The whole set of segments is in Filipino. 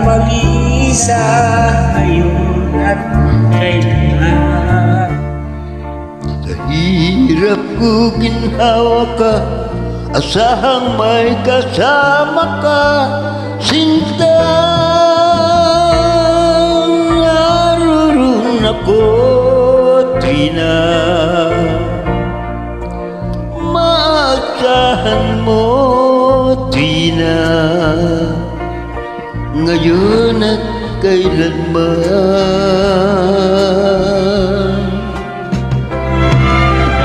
mag-iisa ngayon at kailangan. Sa hirap ko ginhawa ka, asahang may kasama ka, sinta. Naroon ako, Trina. Maasahan mo, Trina, ngayon at kailanman.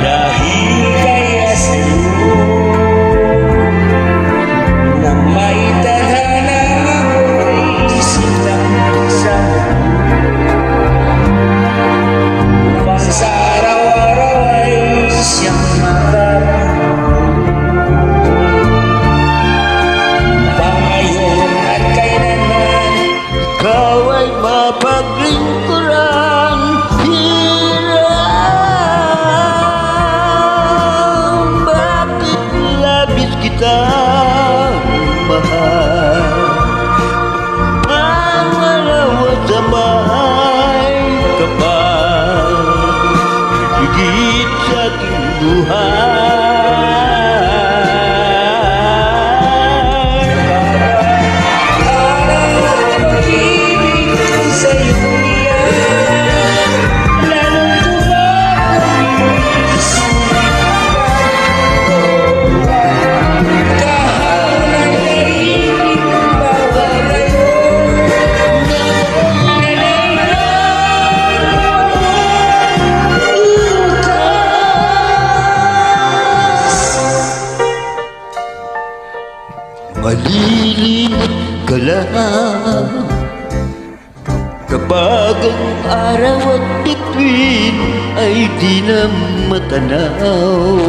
Dahil kaya sa'yo na may tadhana ako'y silang sa upang sa araw-araw ay siyang pangayon at kailanman. Ikaw ay mapaglingkuran, hiram. Bakit labis kitang mahal? Pangalawa sa may kapal, higit sa aking buhay. Malilingit ka lang kapag ang araw at bituin ay di na matanaw.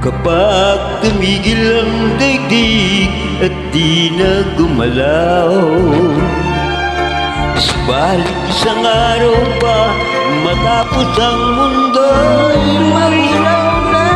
Kapag tumigil ang daigdig at di na gumalaw, isbalik isang araw pa matapos ang mundo'y marilaw na.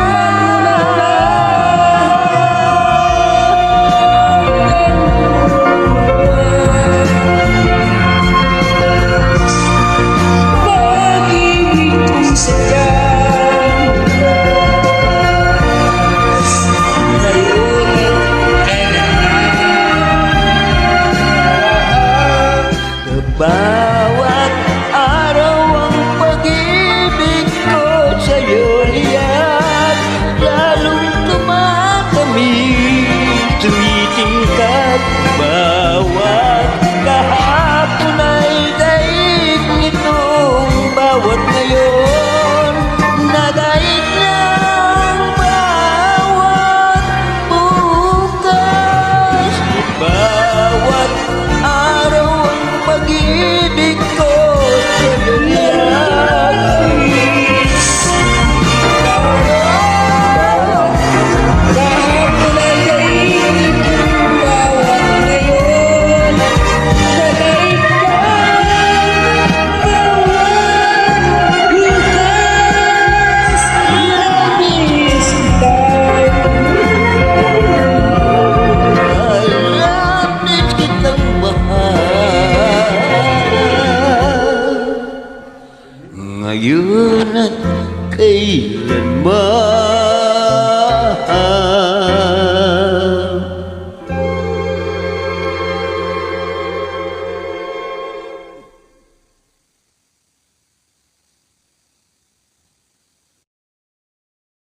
Bawat araw ang pag-ibig ko sa'yo liyan, lalong tumatamis, tumitingkad. Bawat kahapon ay daig nitong bawat ngayon, nadaig ng bawat bukas. Bawat araw pag-ibig ko sa'yo liyan. Kahapon ay daig bawat ngayon, nadaig bawat bukas. Labis kitang mahal ngayon at kailanman.